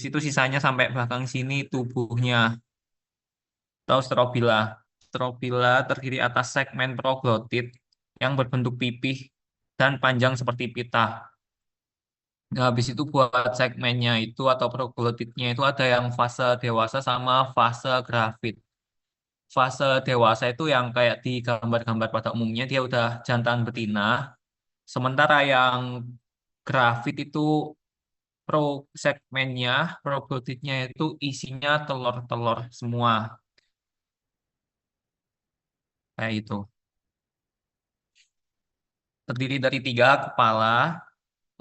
itu sisanya sampai belakang sini tubuhnya. Tahu strobila? Strobila terdiri atas segmen proglotit yang berbentuk pipih dan panjang seperti pita. Nah, habis itu buat segmennya itu atau proglotitnya itu ada yang fase dewasa sama fase grafit. Fase dewasa itu yang kayak di gambar-gambar pada umumnya dia udah jantan betina. Sementara yang grafit itu pro segmennya, proglotitnya itu isinya telur-telur semua. Kayak itu. Terdiri dari tiga kepala,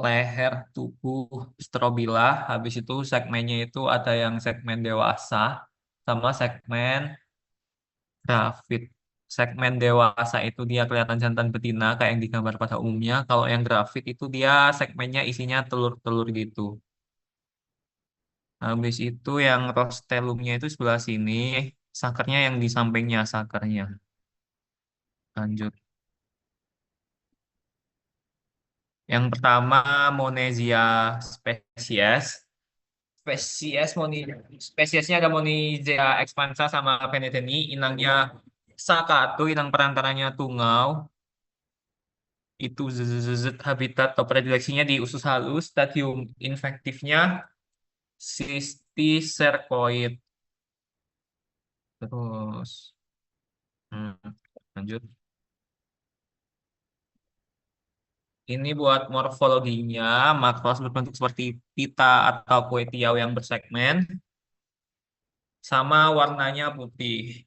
leher, tubuh, strobila. Habis itu segmennya itu ada yang segmen dewasa sama segmen grafit. Segmen dewasa itu dia kelihatan jantan betina kayak yang digambar pada umumnya. Kalau yang grafit itu dia segmennya isinya telur-telur gitu. Habis itu yang rostelumnya itu sebelah sini, sakernya yang di sampingnya sakernya. Lanjut. Yang pertama Monesia spesies. Spesiesnya ada Monizea expansa sama Venedeni. Inangnya Sakatu, inang perantaranya tungau. Itu habitat atau predileksinya di usus halus. Stadium infektifnya Cysticercoid. Terus, hmm, lanjut. Ini buat morfologinya, makros berbentuk seperti pita atau kue tiaw yang bersegmen, sama warnanya putih.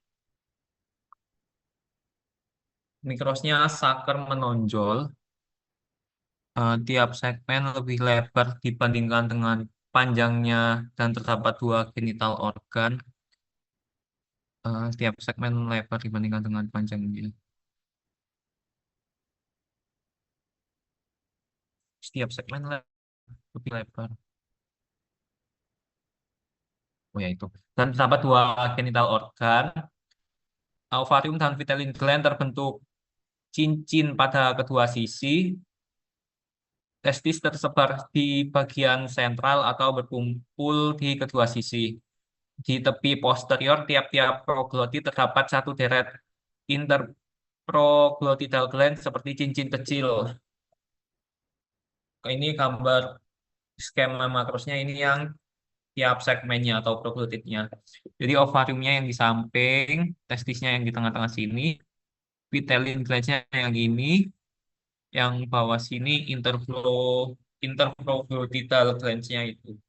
Mikrosnya saker menonjol. Tiap segmen lebih lebar dibandingkan dengan panjangnya dan terdapat dua genital organ. Tiap segmen lebar dibandingkan dengan panjangnya. Setiap segmen lebih lebar. Oh ya itu. Dan terdapat dua genital organ. Ovarium dan vitelline gland terbentuk cincin pada kedua sisi. Testis tersebar di bagian sentral atau berkumpul di kedua sisi. Di tepi posterior tiap-tiap proglotit terdapat satu deret interproglotidal gland seperti cincin kecil. Ini gambar skema makrosnya ini yang tiap segmennya atau proglotitnya. Jadi ovariumnya yang di samping, testisnya yang di tengah-tengah sini, vitelline glandsnya yang ini, yang bawah sini interproglotidal glandsnya itu.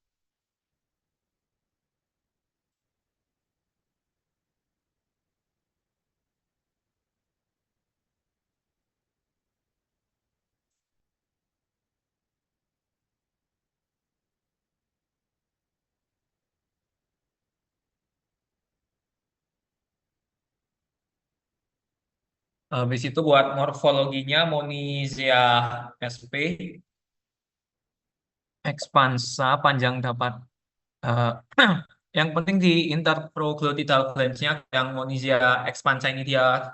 Habis itu buat morfologinya Monizia sp, expansa panjang dapat eh, yang penting di interproglotidal glandsnya yang Monizia expansa ini dia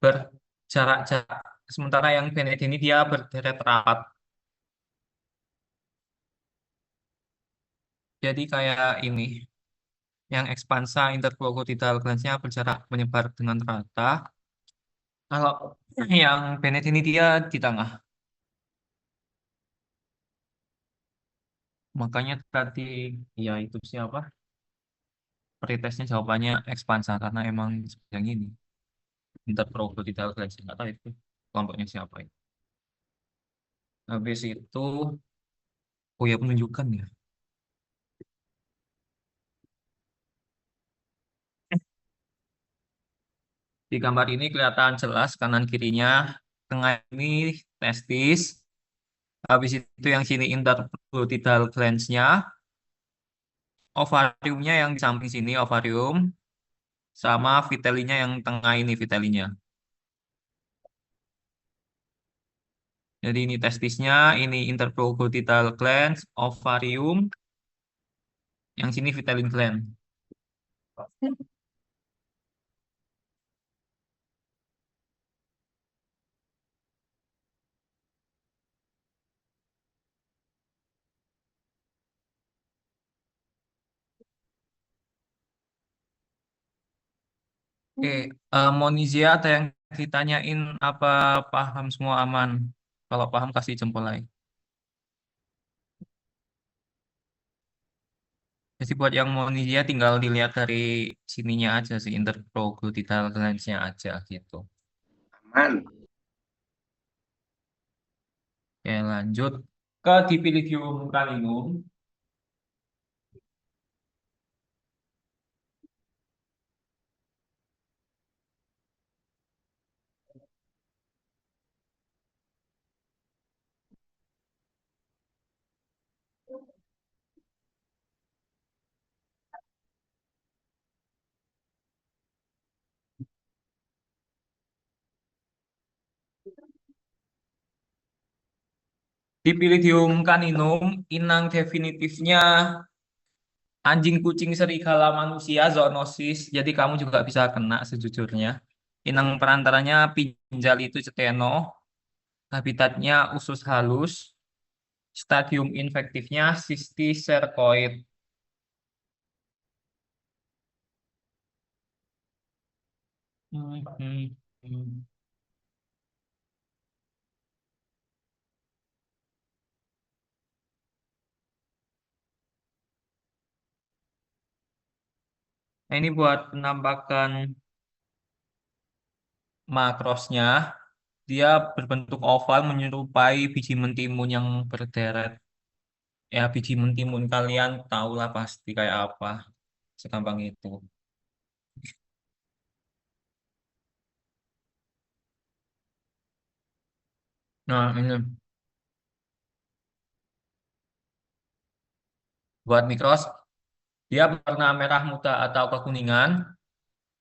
berjarak-jarak, sementara yang Bennett ini dia berderet rapat. Jadi kayak ini, yang expansa interproglotidal glandsnya berjarak menyebar dengan rata. Kalau yang Bennett ini dia di tengah. Makanya tadi ya itu siapa? Pretestnya jawabannya ekspansa karena emang yang ini interproglotidal glands nggak tahu itu kelompoknya siapa itu. Habis itu oh ya penunjukan ya. Di gambar ini kelihatan jelas kanan kirinya, tengah ini testis, habis itu yang sini interglotidal glands-nya, ovariumnya yang di samping sini ovarium, sama vitellinya yang tengah ini vitellinya. Jadi ini testisnya, ini interglotidal glands, ovarium, yang sini vitelline gland. Monizia ada yang ditanyain apa paham semua aman? Kalau paham kasih jempol like. Jadi buat yang Monizia tinggal dilihat dari sininya aja sih, interproglutinal glands-nya aja gitu. Aman. Oke, lanjut ke Dipilitium caninum. Dipilitium caninum, inang definitifnya anjing, kucing, serigala, manusia, zoonosis. Jadi kamu juga bisa kena sejujurnya. Inang perantaranya pinjal itu ceteno, habitatnya usus halus, stadium infektifnya sistiserkoid. Hmm, hmm, hmm. Nah, ini buat penampakan makrosnya. Dia berbentuk oval menyerupai biji mentimun yang berderet. Ya, biji mentimun kalian tahulah pasti kayak apa. Segampang itu. Nah, ini buat mikros, dia berwarna merah muda atau kekuningan.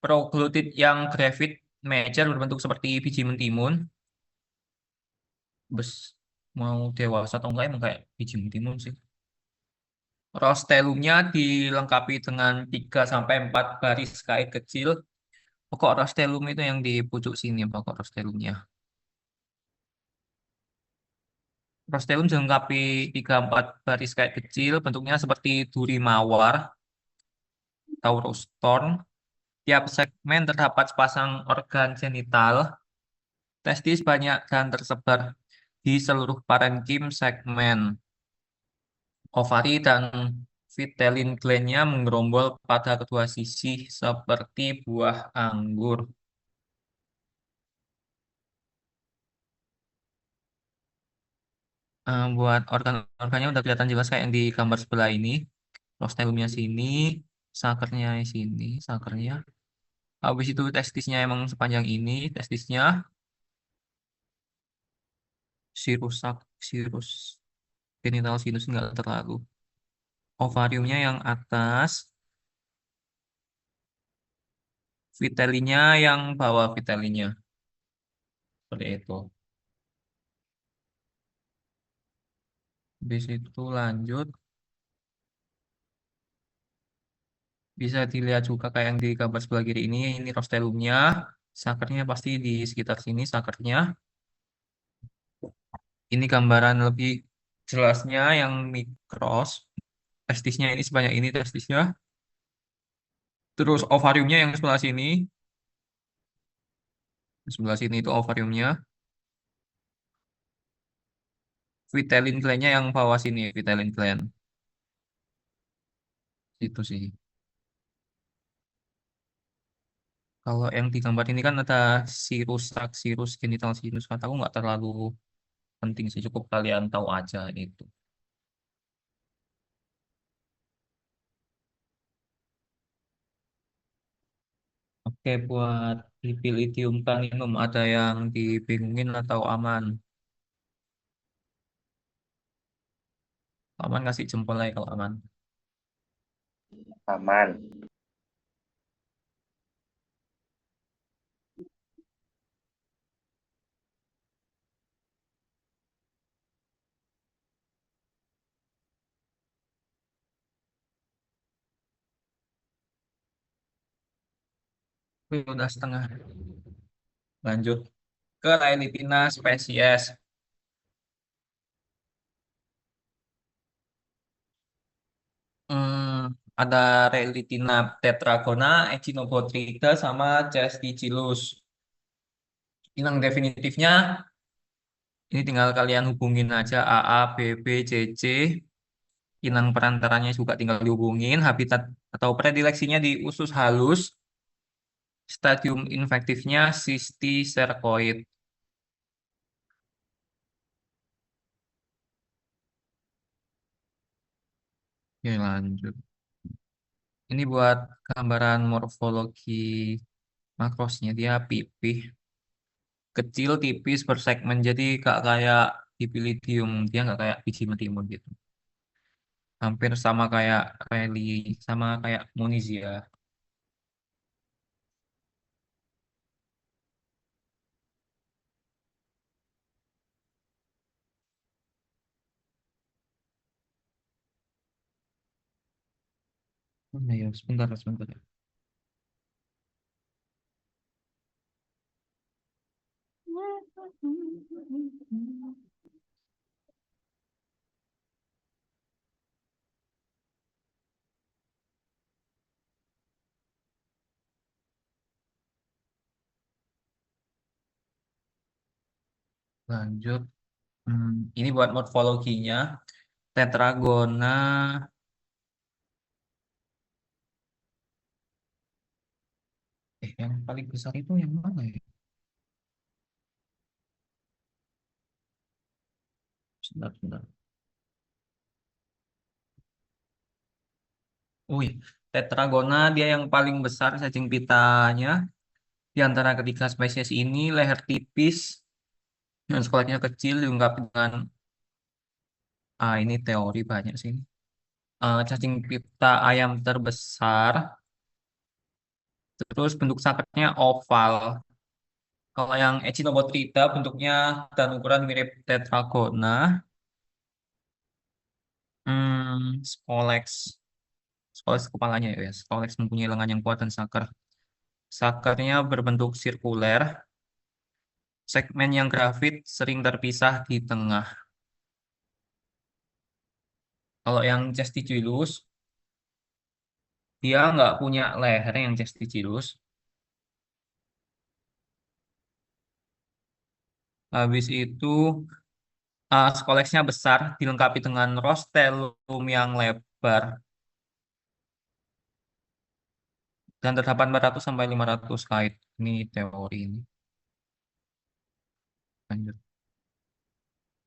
Proglutit yang gravid major berbentuk seperti biji mentimun. Bes, mau dewasa atau enggak emang kayak biji mentimun sih. Rostellumnya dilengkapi dengan 3 sampai 4 baris kait kecil. Pokok rostellum itu yang di pucuk sini, pokok rostellumnya. Rostellum dilengkapi 3-4 baris kait kecil, bentuknya seperti duri mawar, Taurus thorn. Tiap segmen terdapat sepasang organ genital, testis banyak dan tersebar di seluruh parenkim segmen. Ovari dan vitelin glandnya menggerombol pada kedua sisi seperti buah anggur. Buat organ-organnya udah kelihatan jelas kayak yang di gambar sebelah ini. Rostelumnya sini, sakernya sini, sakernya. Habis itu testisnya emang sepanjang ini, testisnya sirus genital sinus nggak terlalu. Ovariumnya yang atas, vitellinya yang bawah vitellinya. Seperti itu. Habis itu lanjut, bisa dilihat juga kayak yang di gambar sebelah kiri ini rostelumnya. Sakernya pasti di sekitar sini, sakernya. Ini gambaran lebih jelasnya yang mikros. Testisnya ini sebanyak ini testisnya. Terus ovariumnya yang sebelah sini. Sebelah sini itu ovariumnya. Vitelin glandnya yang bawah sini, vitelin gland. Itu sih. Kalau yang di gambar ini kan ada sirus, sirus, genital sinus. Kataku nggak terlalu penting sih. Cukup kalian tahu aja itu. Oke, buat Tripilidium caninum ada yang dibingungin atau aman? Aman kasih jempol aja kalau aman. Aman. Wih, udah setengah. Lanjut ke Laelipina spesies. Hmm, Ada Relitina tetragona, Echinobotrida, sama Chesticillus. Inang definitifnya ini tinggal kalian hubungin aja AA, BB, CC. Inang perantaranya juga tinggal dihubungin. Habitat atau predileksinya di usus halus. Stadium infektifnya Cysticercoid. Oke, lanjut. Ini buat gambaran morfologi makrosnya. Dia pipih, kecil, tipis, bersegmen. Jadi gak kayak Dipilidium. Dia nggak kayak biji metimun gitu. Hampir sama kayak Reli, sama kayak Monisia. Mana ya? Sebentar, sebentar. Lanjut. Hmm, ini buat morfologinya. Tetragona. Yang paling besar itu yang mana ya? Sebentar, sebentar. Wih, Tetragona dia yang paling besar cacing pitanya. Di antara ketiga spesies ini, leher tipis dan sekolahnya kecil dilengkapi dengan, ini teori banyak sih. Cacing pita ayam terbesar, terus bentuk sakatnya oval. Kalau yang Echinobotrida bentuknya dan ukuran mirip Tetragona. Skolex. Skolex kepalanya ya. Skolex mempunyai lengan yang kuat dan sakar. Sakarnya berbentuk sirkuler. Segmen yang grafit sering terpisah di tengah. Kalau yang Cesticulus, dia nggak punya leher yang Cesticulus. Habis itu, skolexnya besar, dilengkapi dengan rostellum yang lebar. Dan terdapat 400 sampai 500 kait. Ini teori ini. Lanjut.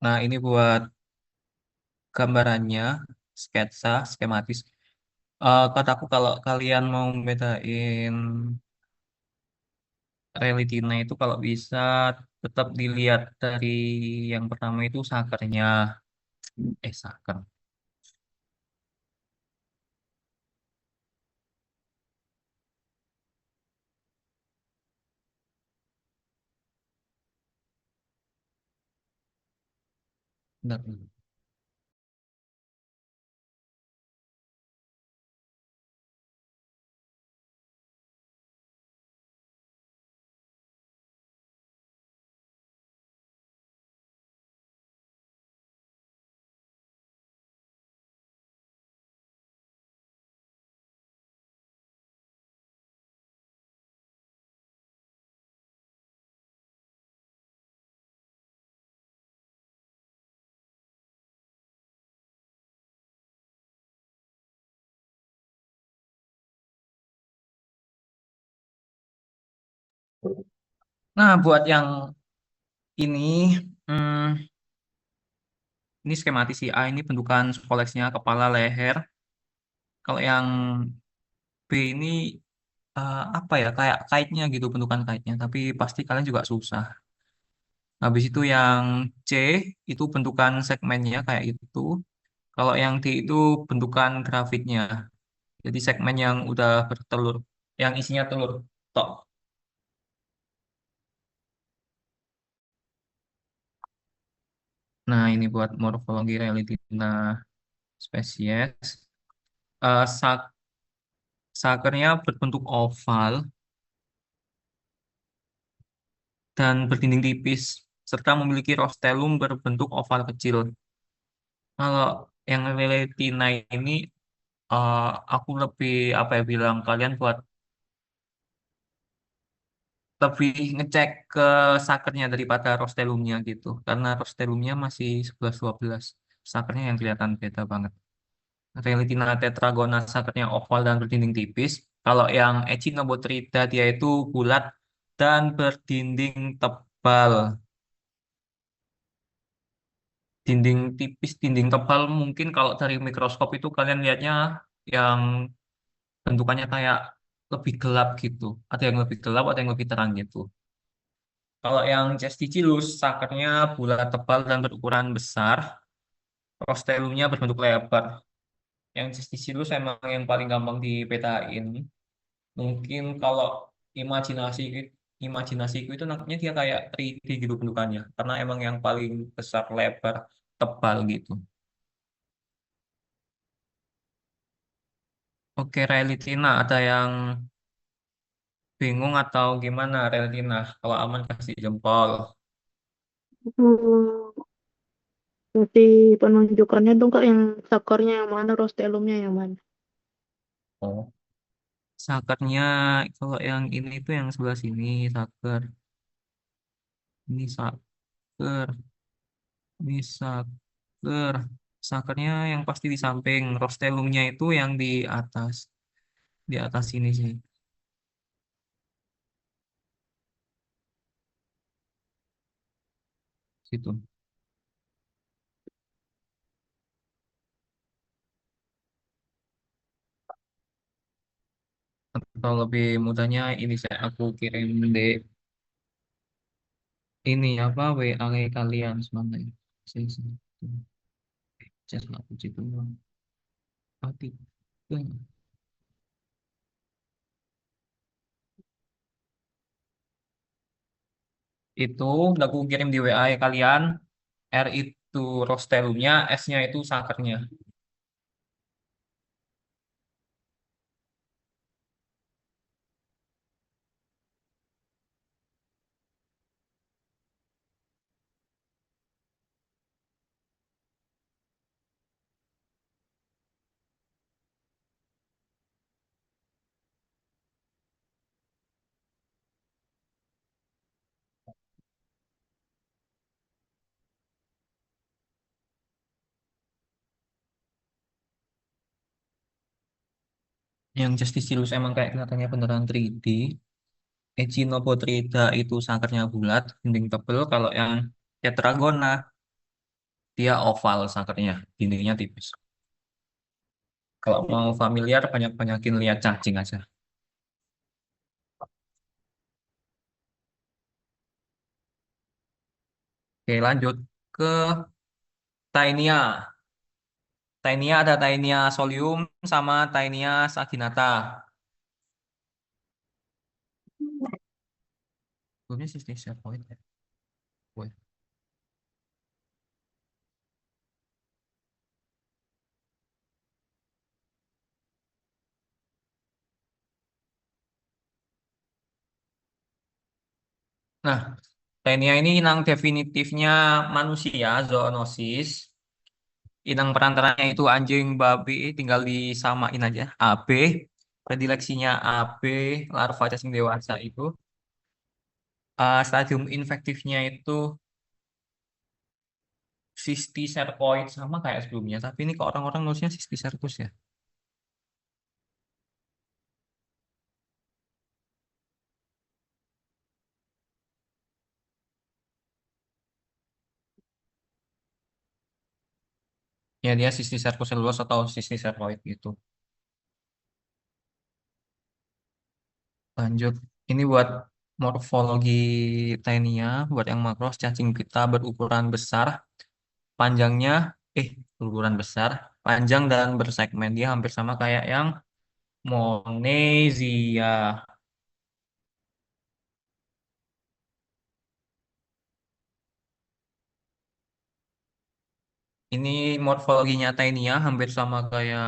Nah, ini buat gambarannya, sketsa, skematis. Kataku kalau kalian mau bedain relitina itu kalau bisa tetap dilihat dari yang pertama itu sakernya. Saker. Bentar dulu. Nah, buat yang ini, hmm, ini skematis sih. A ini bentukan koleksinya kepala leher. Kalau yang B ini, apa ya, kayak kaitnya gitu, bentukan kaitnya. Tapi pasti kalian juga susah. Habis itu yang C itu bentukan segmennya kayak itu. Kalau yang D itu bentukan grafitnya. Jadi segmen yang udah bertelur, yang isinya telur tok. Nah, ini buat morfologi Relitina spesies. Sakernya berbentuk oval dan berdinding tipis, serta memiliki rostellum berbentuk oval kecil. Kalau yang Relitina ini eh, aku lebih apa ya bilang kalian buat lebih ngecek ke sakernya daripada Rostelumnya gitu. Karena Rostelumnya masih 11-12. Sakernya yang kelihatan beda banget. Relitina tetragona sakernya oval dan berdinding tipis. Kalau yang Echinobotrida dia itu bulat dan berdinding tebal. Dinding tipis, dinding tebal mungkin kalau dari mikroskop itu kalian lihatnya yang bentukannya kayak lebih gelap gitu. Ada yang lebih gelap, ada yang lebih terang gitu. Kalau yang Cesticulus, sakernya bulat tebal dan berukuran besar. Rostelumnya berbentuk lebar. Yang Cesticulus emang yang paling gampang dibedain. Mungkin kalau imajinasi imajinasiku itu nangkepnya dia kayak 3D gitu bentukannya. Karena emang yang paling besar, lebar, tebal gitu. Oke, Relitina, ada yang bingung atau gimana Relitina? Kalau aman kasih jempol. Hmm, Nanti penunjukannya dong Kak, yang sakernya yang mana, rostelumnya yang mana? Oh. Sakernya kalau yang ini tuh yang sebelah sini saker. Ini saker, ini saker. Sakernya yang pasti di samping. Rostelumnya itu yang di atas. Di atas sini sih. Situ. Atau lebih mudahnya ini saya aku kirim di ini apa WA kalian semuanya. Sini, sini. Chat aku situ. Mati. Itu udah aku kirim di WA kalian. R itu Rostelumnya, S-nya itu sakernya. Yang Justicillus emang kayak kelihatannya beneran 3D. Echinopotrida itu sakernya bulat, dinding tebel. Kalau yang Tetragona, dia oval sakernya, dindingnya tipis. Kalau mau familiar, banyak-banyakin lihat cacing aja. Oke, lanjut ke Taenia. Taenia ada Taenia solium sama Taenia saginata. Sebelumnya Cysticercoid point ya. Woi. Nah, Taenia ini inang definitifnya manusia, zoonosis. Inang perantaranya itu anjing, babi, tinggal disamain aja. AB, predileksinya AB, larva cacing dewasa itu. Stadium infektifnya itu cysticercoid sama kayak sebelumnya. Tapi ini ke orang-orang nulisnya cysticercus ya. Ya dia cysticercus cellulose atau cysticercoid gitu. Lanjut. Ini buat morfologi Taenia, buat yang makros cacing pita berukuran besar, panjangnya berukuran besar, panjang dan bersegmen dia hampir sama kayak yang Monezia. Ini morfologinya Taenia hampir sama kayak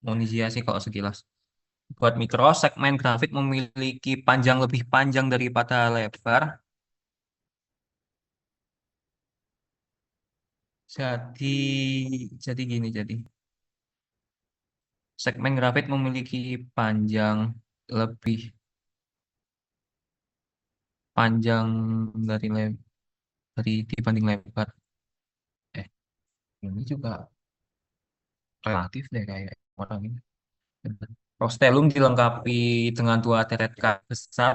Monezia sih kalau sekilas. Buat mikro, segmen grafit memiliki panjang lebih panjang daripada lebar. Jadi, jadi gini jadi. Segmen grafit memiliki panjang lebih panjang dari dibanding lebar. Eh, ini juga relatif deh kayak orang ini. Prostellum dilengkapi dengan dua deret kat besar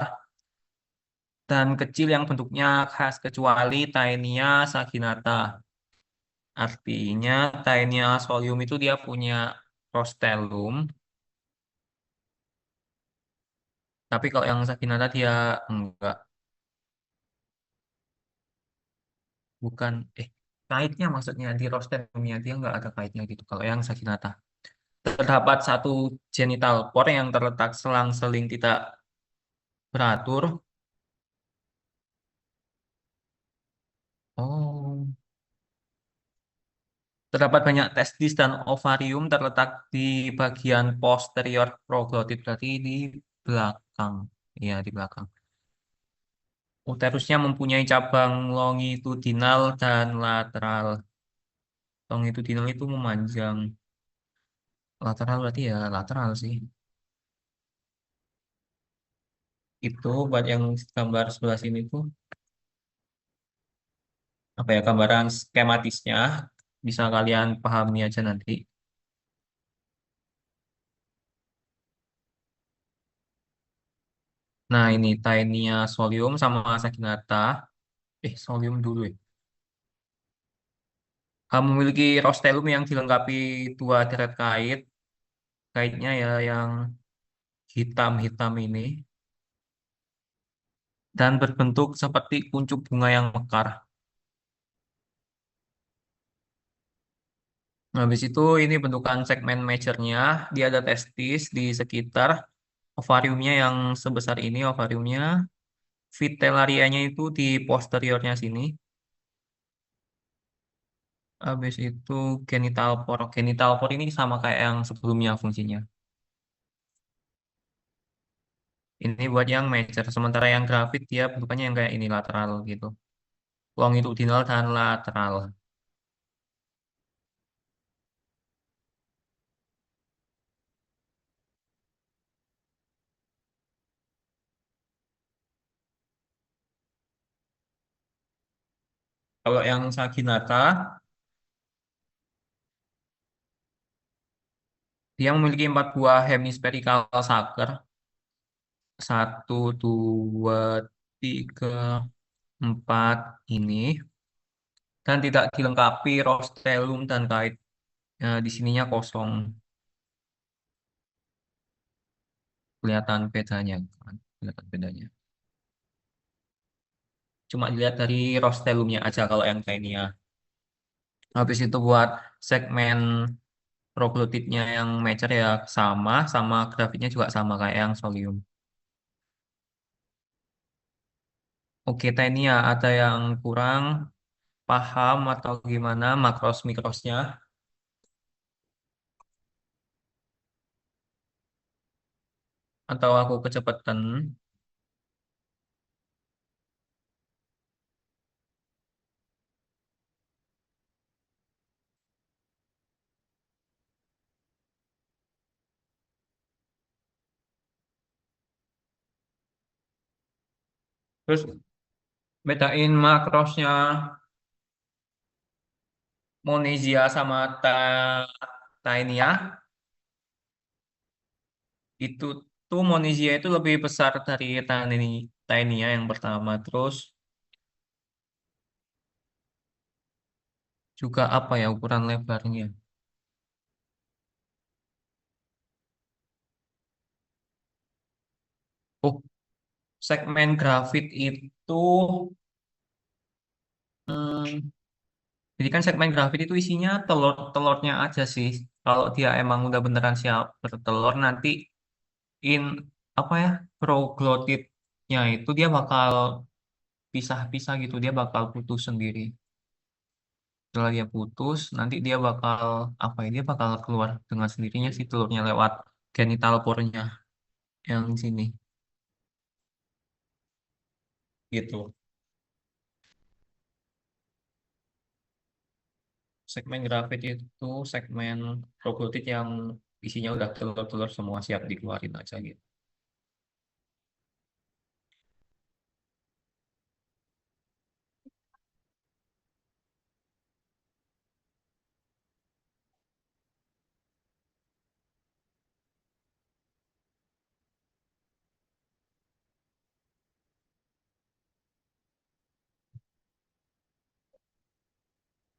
dan kecil yang bentuknya khas kecuali Taenia saginata. Artinya Taenia solium itu dia punya prostellum, tapi kalau yang saginata dia enggak, bukan kaitnya maksudnya di prostellumnya dia enggak ada kaitnya gitu. Kalau yang saginata terdapat satu genital pore yang terletak selang-seling tidak beratur. Oh, terdapat banyak testis dan ovarium terletak di bagian posterior proglotit, berarti di belakang. Iya, di belakang. Uterusnya mempunyai cabang longitudinal dan lateral. Longitudinal itu memanjang. Lateral berarti ya lateral sih. Itu buat yang gambar sebelah sini tuh apa ya gambaran skematisnya bisa kalian pahami aja nanti. Nah, ini Taenia solium sama saginata. Solium dulu ya. Memiliki rostelum yang dilengkapi dua deret kait. Kaitnya ya yang hitam-hitam ini. Dan berbentuk seperti kuncup bunga yang mekar. Nah, habis itu ini bentukan segmen majornya. Dia ada testis di sekitar ovariumnya yang sebesar ini ovariumnya. Vitellarianya itu di posteriornya sini. Habis itu genital pore. Genital pore ini sama kayak yang sebelumnya fungsinya. Ini buat yang major. Sementara yang grafit dia bentukannya yang kayak ini lateral gitu. Longitudinal dan lateral. Kalau yang saginata, dia memiliki empat buah hemispherical sucker. Satu, dua, tiga, empat ini. Dan tidak dilengkapi rostrum dan kait. Di sininya kosong. Kelihatan bedanya, kan? Kelihatan bedanya. Cuma dilihat dari rostrum aja kalau yang kainnya. Habis itu buat segmen proglotitnya yang major ya sama grafitnya juga sama kayak yang solium. Oke, Tania, ada yang kurang paham atau gimana makros mikrosnya? Atau aku kecepatan? Terus bedain makrosnya Monesia sama Taenia. Itu tuh Monesia itu lebih besar dari Taenia yang pertama. Terus juga apa ya ukuran lebarnya? Oh, segmen grafit itu hmm, jadi kan segmen grafit itu isinya telur-telurnya aja sih. Kalau dia emang udah beneran siap bertelur nanti in apa ya proglotitnya itu dia bakal pisah-pisah gitu. Dia bakal putus sendiri. Setelah dia putus, nanti dia bakal apa ya? Dia bakal keluar dengan sendirinya sih telurnya lewat genital pornya yang sini gitu. Segmen grafit itu segmen proglotit yang Isinya udah telur-telur semua siap dikeluarin aja gitu.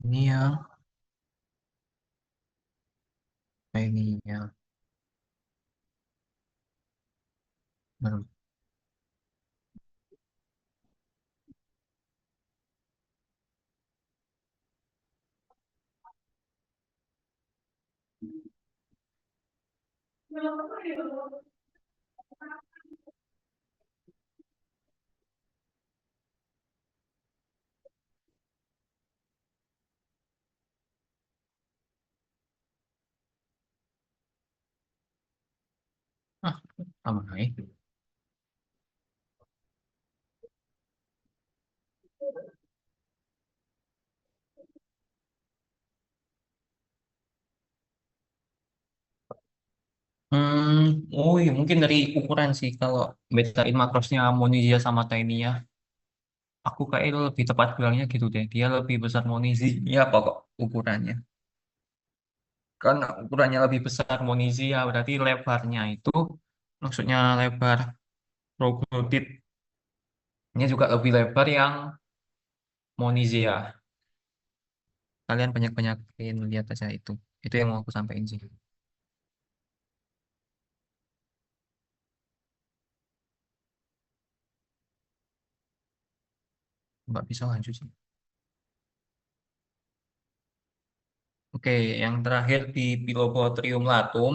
Ini ya, ini ya. Bener. Ah, aman aja. Oh iya, mungkin dari ukuran sih kalau bedain makrosnya Monisia sama Tiny-nya. Aku kayak lebih tepat bilangnya gitu deh. Dia lebih besar Monisia pokok ukurannya. Karena ukurannya lebih besar Monisia, berarti lebarnya itu, maksudnya lebar Troglodyte-nya juga lebih lebar yang Monisia. Kalian banyak-banyakin lihat aja itu. Itu yang mau aku sampaikan sih. Nggak bisa lanjut sih. Oke, yang terakhir di Pilobothrium latum,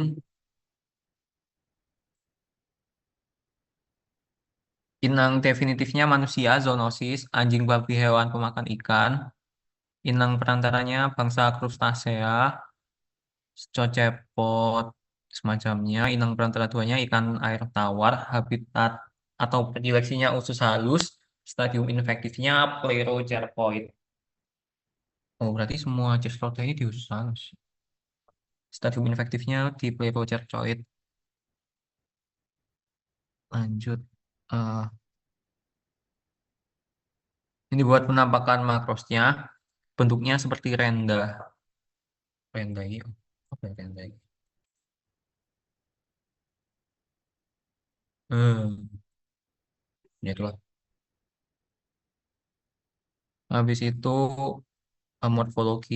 inang definitifnya manusia, zoonosis, anjing babi hewan pemakan ikan, inang perantaranya bangsa krustasea, cocepot, semacamnya, inang perantara duanya ikan air tawar, habitat atau predileksinya usus halus, stadium infektifnya Plerocercoid. Oh, berarti semua cisrota ini di usus halus. Stadium infektifnya di Plerocercoid. Lanjut. Eh, ini buat penampakan makrosnya. Bentuknya seperti renda. Renda ini. Apa ya renda ini? Hmm, ya itulah. Habis itu morfologi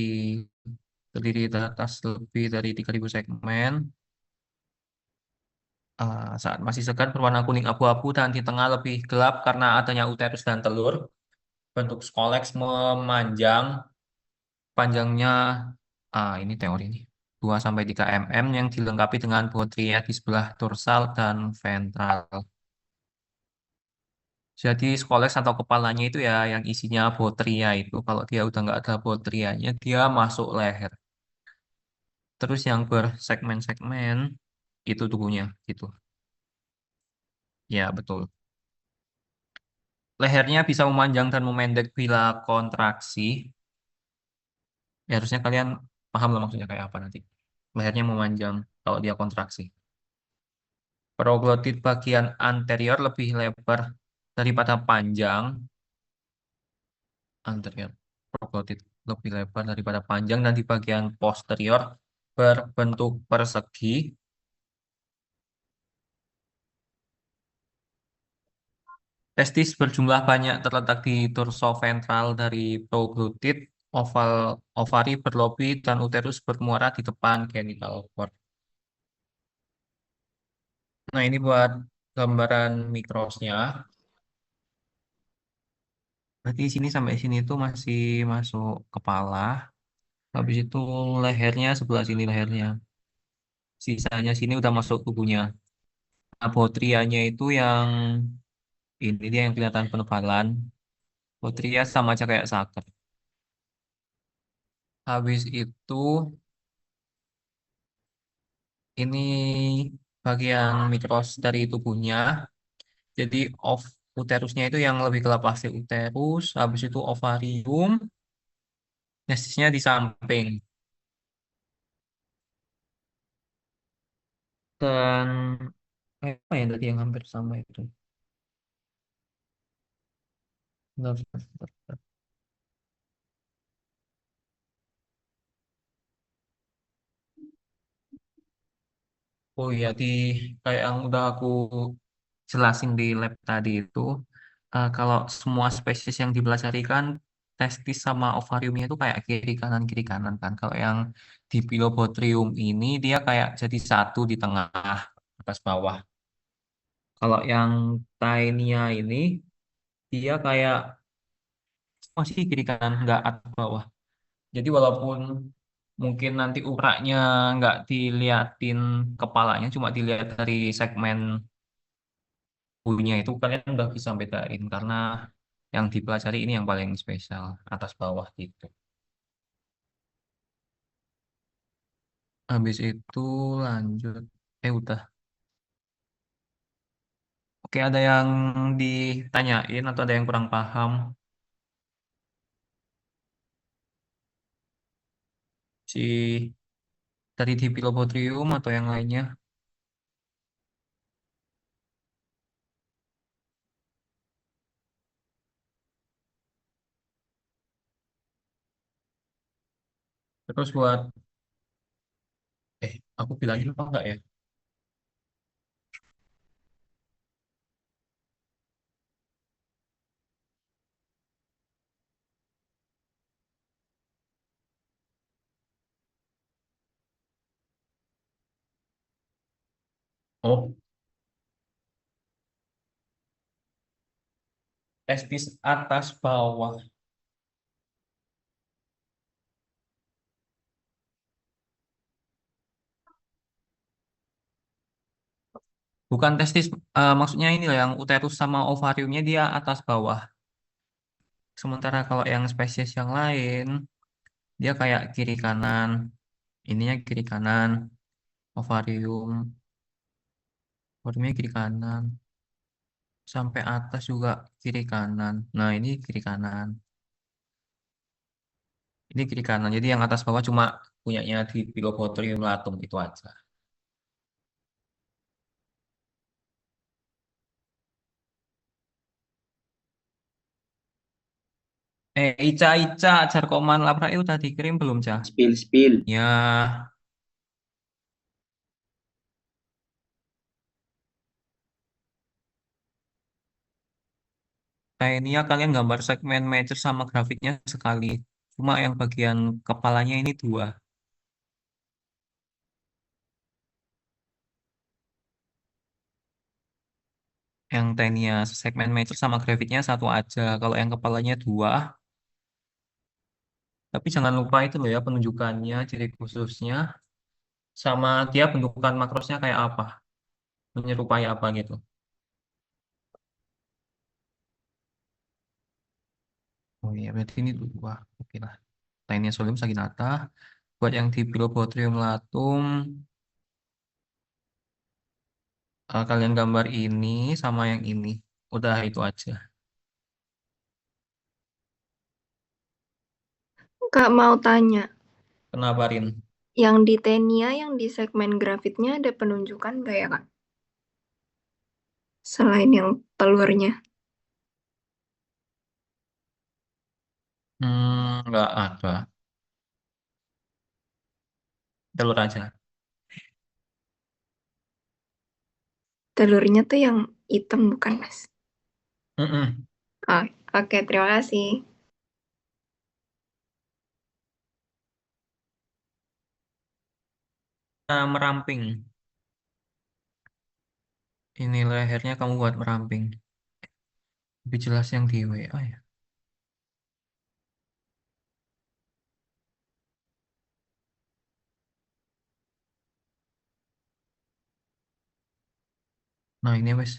terdiri atas lebih dari 3.000 segmen. Saat masih segar berwarna kuning abu-abu dan di tengah lebih gelap karena adanya uterus dan telur. Bentuk skoleks memanjang, panjangnya ini teori ini 2 sampai 3 mm yang dilengkapi dengan botria di sebelah dorsal dan ventral. Jadi skoleks atau kepalanya itu ya yang isinya botria itu. Kalau dia udah nggak ada botrianya, dia masuk leher. Terus yang bersegmen-segmen itu tubuhnya gitu. Ya betul. Lehernya bisa memanjang dan memendek bila kontraksi. Ya harusnya kalian paham lah maksudnya kayak apa nanti. Lehernya memanjang kalau dia kontraksi. Proglotit bagian anterior lebih lebar daripada panjang. Anterior proglotit lebih lebar daripada panjang dan di bagian posterior berbentuk persegi. Testis berjumlah banyak terletak di dorsoventral dari proglotit. Oval ovari berlobi dan uterus bermuara di depan genital cord. Nah, ini buat gambaran mikrosnya. Berarti sini sampai sini itu masih masuk kepala. Habis itu lehernya sebelah sini lehernya. Sisanya sini udah masuk tubuhnya. Abotrianya itu yang ini dia yang kelihatan penebalan. Botria sama aja kayak saker. Habis itu ini bagian mikros dari tubuhnya. Jadi uterusnya itu yang lebih gelap pasti uterus. Habis itu ovarium. Testisnya di samping. dan apa ya tadi yang hampir sama itu. Bentar, bentar, bentar. Oh iya, kayak yang udah aku jelasin di lab tadi itu, kalau semua spesies yang dipelajari kan testis sama ovariumnya itu kayak kiri kanan kan. Kalau yang di Pilobothrium ini dia kayak jadi satu di tengah atas bawah. Kalau yang Taenia ini dia kayak masih kiri kanan nggak atas bawah. Jadi walaupun mungkin nanti uratnya nggak diliatin kepalanya, cuma dilihat dari segmen punya itu kalian udah bisa bedain karena yang dipelajari ini yang paling spesial atas bawah gitu. Habis itu lanjut. Udah. Oke, ada yang ditanyain atau ada yang kurang paham si dari Diplodocus atau yang lainnya. Terus buat aku bilangin apa enggak ya? Oh, testis atas bawah. Bukan testis, maksudnya ini loh yang uterus sama ovariumnya dia atas bawah. Sementara kalau yang spesies yang lain, dia kayak kiri kanan, ininya kiri kanan, ovarium, ovariumnya kiri kanan, sampai atas juga kiri kanan. Nah, ini kiri kanan, ini kiri kanan. Jadi yang atas bawah cuma punyanya di Pilobothrium latum itu aja. Ica, Jarkoman Labra itu tadi kirim belum, Cah? Spill, spill. Ya, ini ya kalian gambar segmen measure sama grafiknya sekali. Cuma yang bagian kepalanya ini dua. Yang tenia segmen measure sama grafiknya satu aja. Kalau yang kepalanya dua, tapi jangan lupa itu loh ya penunjukannya, ciri khususnya, sama dia bentukan makrosnya kayak apa, menyerupai apa gitu. Oh iya, berarti ini dua. Oke lah. Tenia solium saginata. Buat yang di Pilobothrium latum, kalian gambar ini sama yang ini. Udah itu aja. Kak mau tanya, Kenapa, Rin? yang di Tenia, yang di segmen grafitnya ada penunjukan nggak ya Kak? Selain yang telurnya. Nggak ada. Telur aja. Telurnya tuh yang hitam bukan Mas? Mm-mm. Oh, oke, terima kasih. Meramping. Ini lehernya kamu buat meramping. Lebih jelas yang di WA ya. Nah ini wes.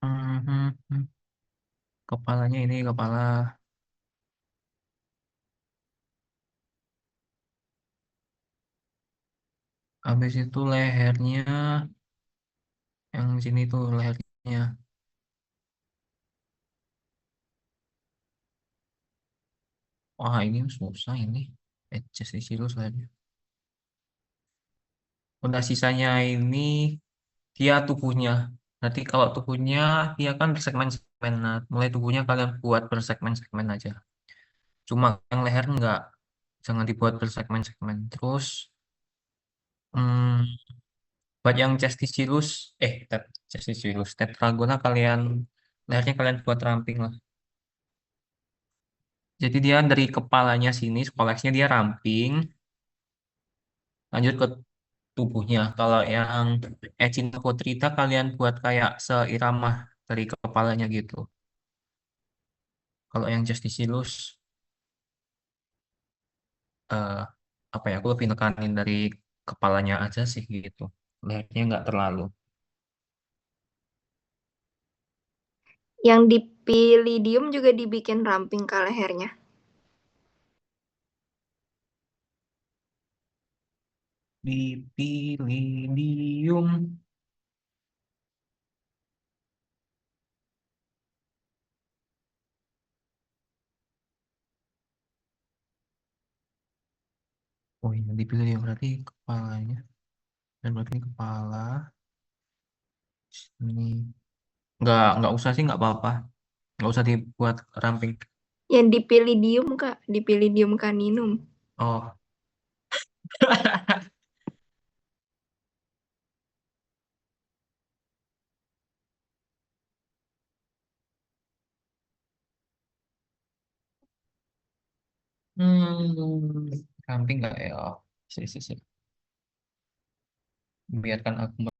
Mhm. Kepalanya ini kepala. Habis itu lehernya. Yang sini tuh lehernya. Wah, ini susah ini. Justitious lagi. Udah sisanya ini dia tubuhnya. Nanti kalau tubuhnya dia kan bersegmen-segmen. Nah, mulai tubuhnya kalian buat bersegmen-segmen aja. Cuma yang leher enggak. Jangan dibuat bersegmen-segmen. Terus hmm, buat yang testicillus, tetragona kalian lehernya kalian buat ramping lah. Jadi dia dari kepalanya sini, koleksnya dia ramping, lanjut ke tubuhnya. Kalau yang Echinocotrita kalian buat kayak seirama dari kepalanya gitu. Kalau yang Justicillus, eh, apa ya? Aku lebih nekanin dari kepalanya aja sih gitu. Lehernya nggak terlalu. Yang dipilidium juga dibikin ramping ke lehernya. Dipilidium. Oh iya, dipilidium berarti kepalanya. Dan berarti kepala. Ini nggak usah sih nggak apa-apa. Nggak usah dibuat ramping. Yang dipilidium, Kak. Dipilidium caninum. Oh. Ramping nggak ya? Oh, sih, sih, sih. Biarkan aku